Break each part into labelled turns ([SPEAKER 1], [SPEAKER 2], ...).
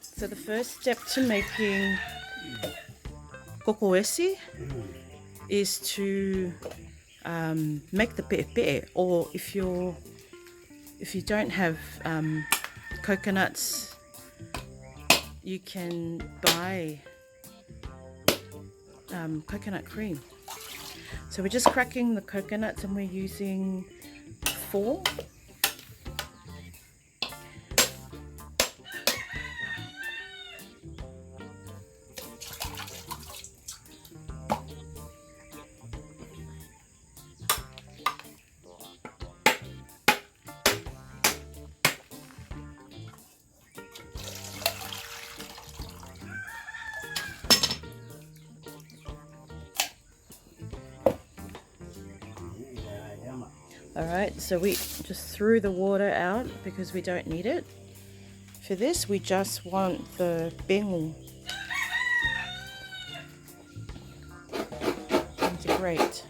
[SPEAKER 1] So the first step to making Koko Esi is to make the pe'e, or if you don't have coconuts, you can buy coconut cream. So we're just cracking the coconuts and we're using 4. Alright, so we just threw the water out because we don't need it. For this, we just want the bengu to grate.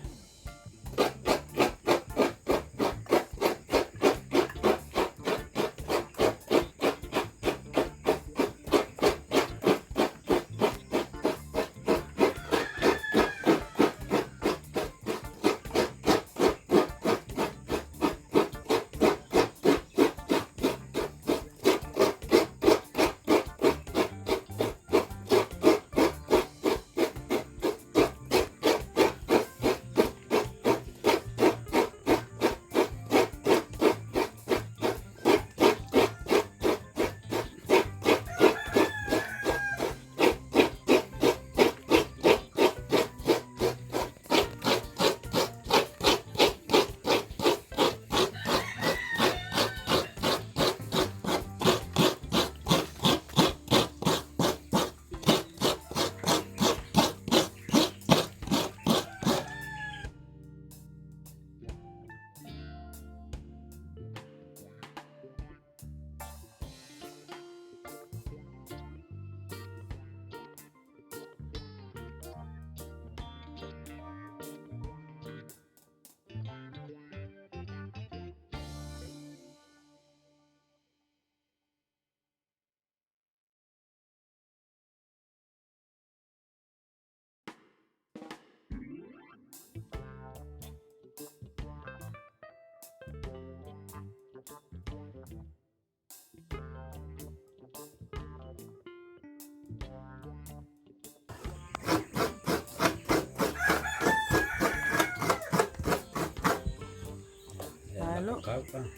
[SPEAKER 1] Look.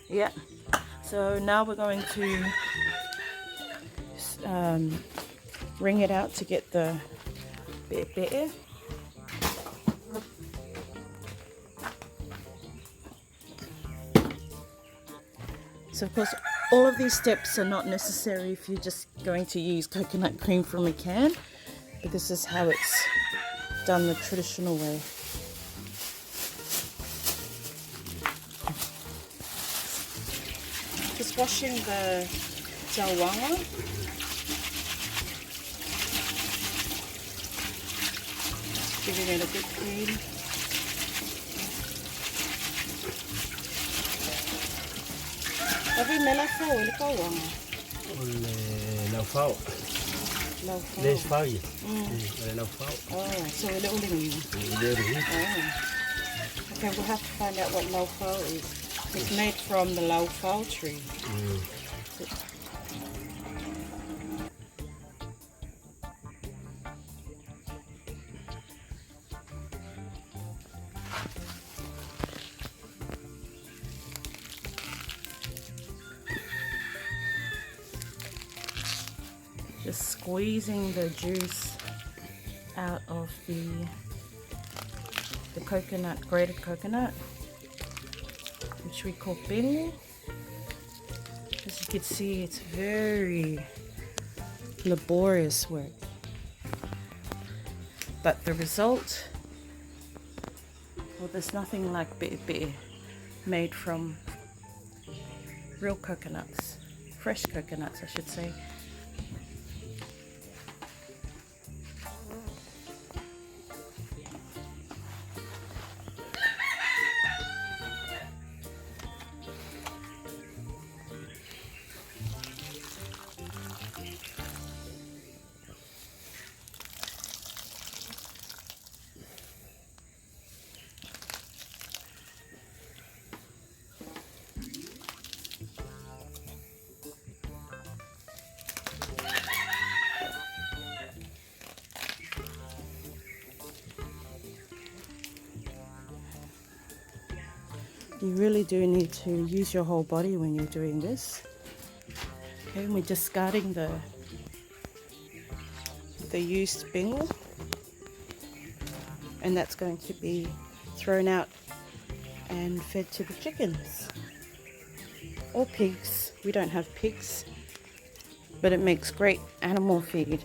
[SPEAKER 1] Yeah. So now we're going to wring it out to get the pe'e. So of course, all of these steps are not necessary if you're just going to use coconut cream from a can, but this is how it's done the traditional way. Just washing the jawanga. Giving it a good clean. Tapi melafau ele kawanga.
[SPEAKER 2] Laufau.
[SPEAKER 1] Laufau.
[SPEAKER 2] Laufau. Laufau.
[SPEAKER 1] Oh, so ele ulingi. Okay, we'll have to find out what laufau is. It's made from the laufau tree. Just squeezing the juice out of the coconut, grated coconut, which we call bengu. As you can see, it's very laborious work, but the result, well, there's nothing like pe'e made from real coconuts, fresh coconuts I should say. You really do need to use your whole body when you're doing this. Okay, and we're discarding the used bingle, and that's going to be thrown out and fed to the chickens or pigs. We don't have pigs, but it makes great animal feed.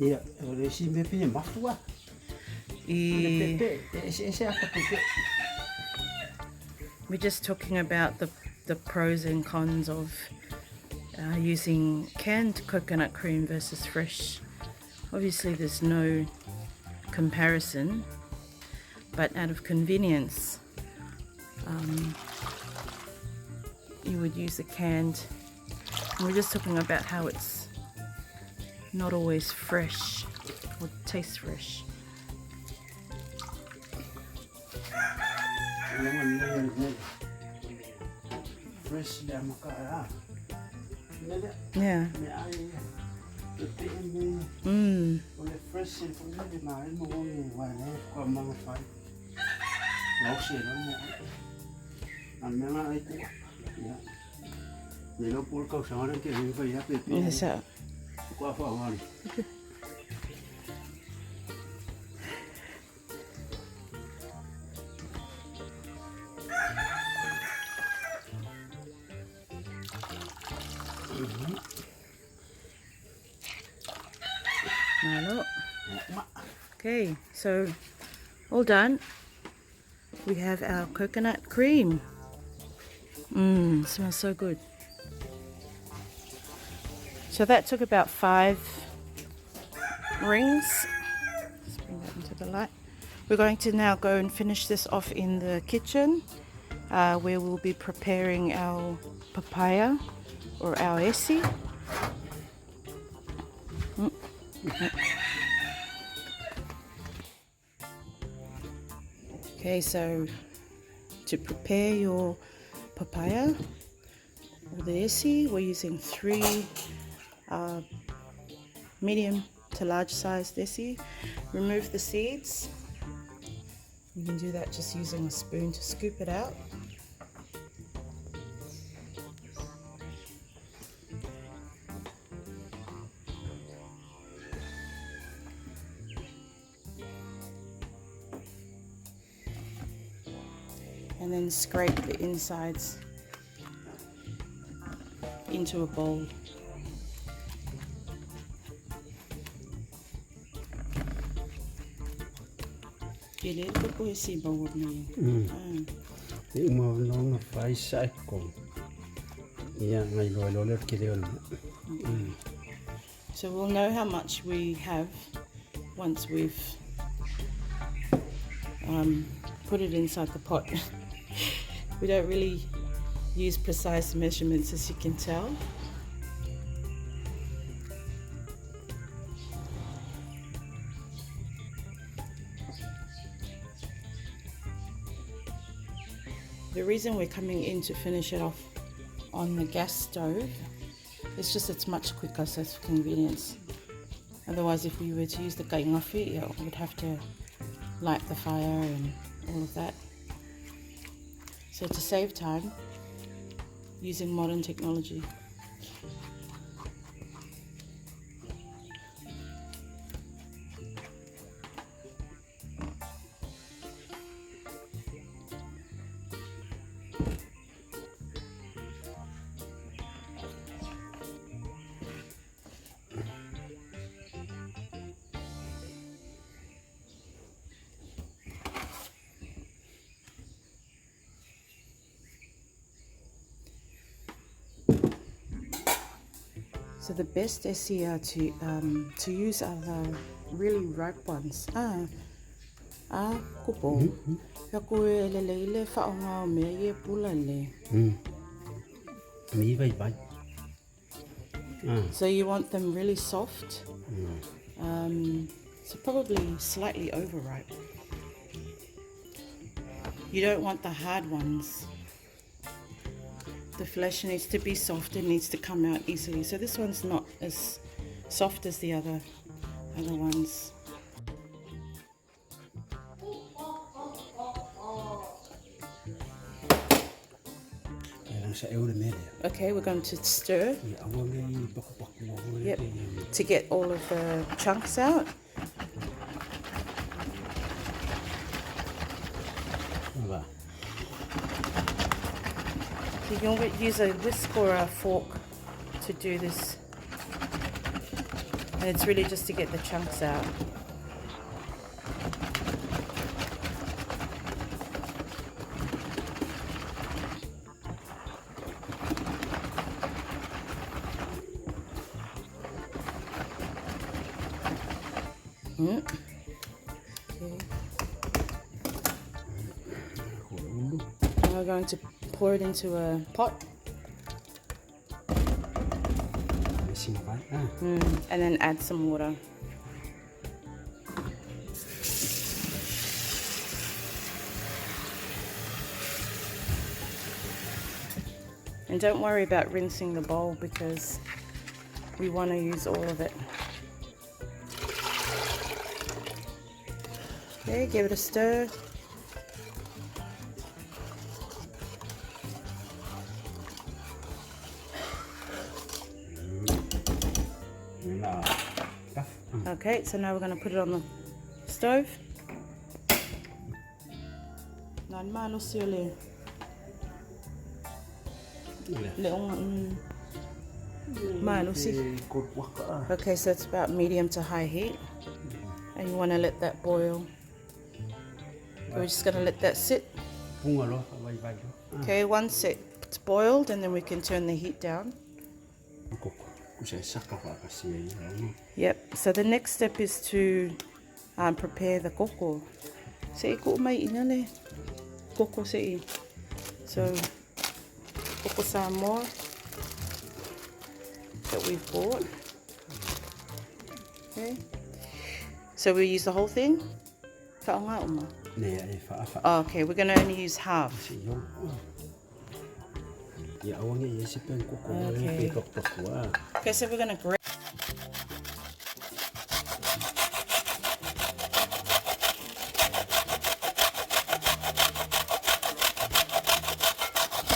[SPEAKER 2] Iya, ore si me pinye mafua.
[SPEAKER 1] We're just talking about the pros and cons of using canned coconut cream versus fresh. Obviously there's no comparison, but out of convenience you would use the canned. And we're just talking about how it's not always fresh or tastes fresh. Yeah. Yes, sir. Okay, so all done. We have our coconut cream. Smells so good. So that took about 5 rings. Let's bring that into the light. We're going to now go and finish this off in the kitchen, where we'll be preparing our papaya or our esi. Okay, so to prepare your papaya or the esi, we're using 3 medium to large sized esi. Remove the seeds. You can do that just using a spoon to scoop it out. And then scrape the insides into a bowl. Ele Koko Esi bowl ni.
[SPEAKER 2] Ti mo no fai sai ko. Iya ngai lo le kile.
[SPEAKER 1] So we'll know how much we have once we've put it inside the pot. We don't really use precise measurements, as you can tell. The reason we're coming in to finish it off on the gas stove is just it's much quicker, so it's for convenience. Otherwise, if we were to use the kaingafi, we'd have to light the fire and all of that. So to save time, using modern technology. So the best esi are to use are the really ripe ones. Kupo. Ka koe le whaonga o mea i e pula le.
[SPEAKER 2] Mi vai vai.
[SPEAKER 1] So you want them really soft. So probably slightly overripe. You don't want the hard ones. The flesh needs to be soft, it needs to come out easily. So this one's not as soft as the other ones. Okay, we're going to stir. Yep, to get all of the chunks out. You can use a whisk or a fork to do this. And it's really just to get the chunks out. Okay. Now we're going to pour it into a pot. And then add some water. And don't worry about rinsing the bowl because we want to use all of it. Okay, give it a stir. Okay, so now we're going to put it on the stove. Okay, so it's about medium to high heat. And you want to let that boil. We're just going to let that sit. Okay, once it's boiled, and then we can turn the heat down. Yep, so the next step is to prepare the koko. Koko sei. So, koko Samoa that we've bought. Okay, so we use the whole thing? Oh, okay, we're going to only use half. Okay, so we're going to grate.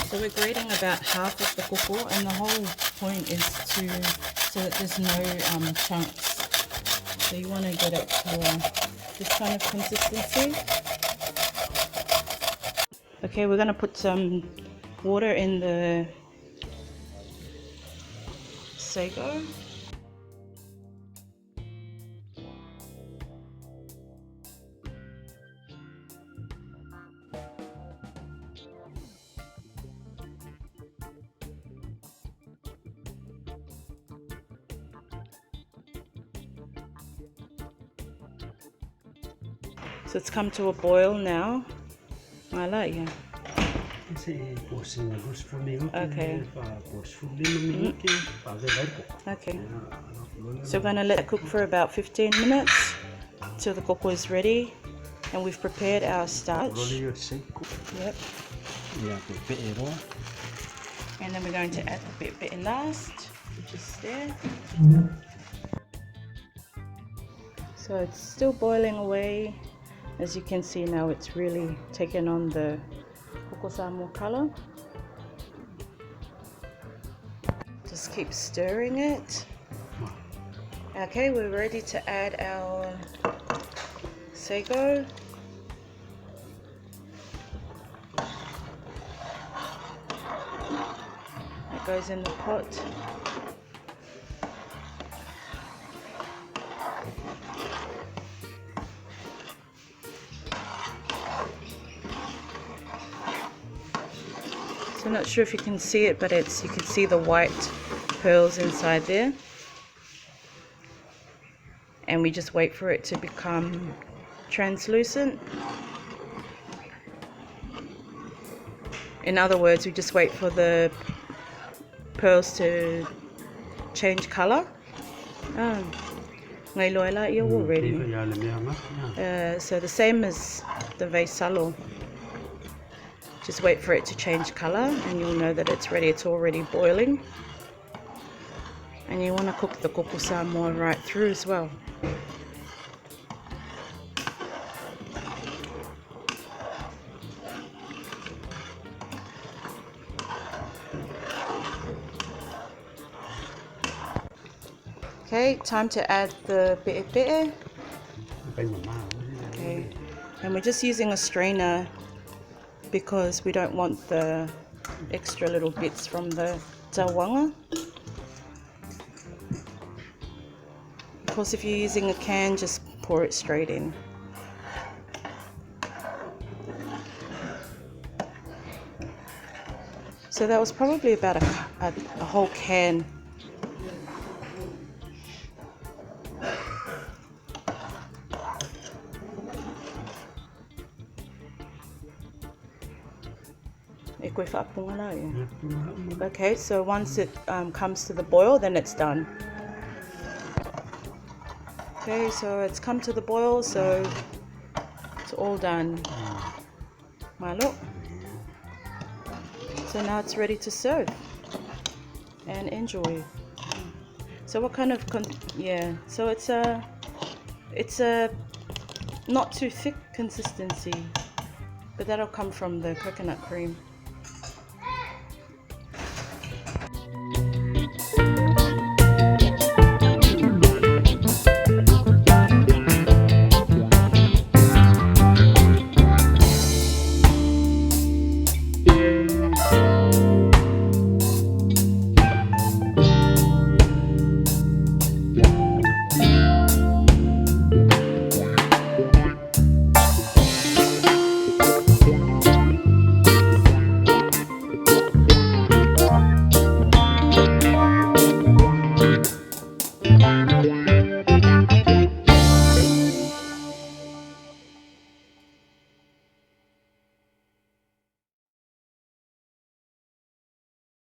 [SPEAKER 1] So we're grating about half of the koko, and the whole point is so that there's no chunks. So you want to get it to this kind of consistency. Okay, we're going to put some water in the sago. So it's come to a boil now. I like you. Okay. Okay. So we're going to let it cook for about 15 minutes till the koko is ready. And we've prepared our starch. Yep. And then we're going to add the pepe last, which is there. So it's still boiling away. As you can see now, it's really taken on the Koko Samoa color. Just keep stirring it. Okay, we're ready to add our sago. It goes in the pot. So I'm not sure if you can see it, but you can see the white pearls inside there. And we just wait for it to become translucent. In other words, we just wait for the pearls to change color. Ngay loy la iyo already. So the same as the veisalo. Just wait for it to change color and you'll know that it's ready. It's already boiling. And you want to cook the koko Samoa right through as well. Okay, time to add the pe'e. Okay, and we're just using a strainer because we don't want the extra little bits from the tawanga. Of course, if you're using a can, just pour it straight in. So that was probably about a whole can. Okay, so once it comes to the boil, then it's done. Okay, so it's come to the boil, so it's all done. Malo. So now it's ready to serve and enjoy. So what kind of so it's a not too thick consistency, but that'll come from the coconut cream.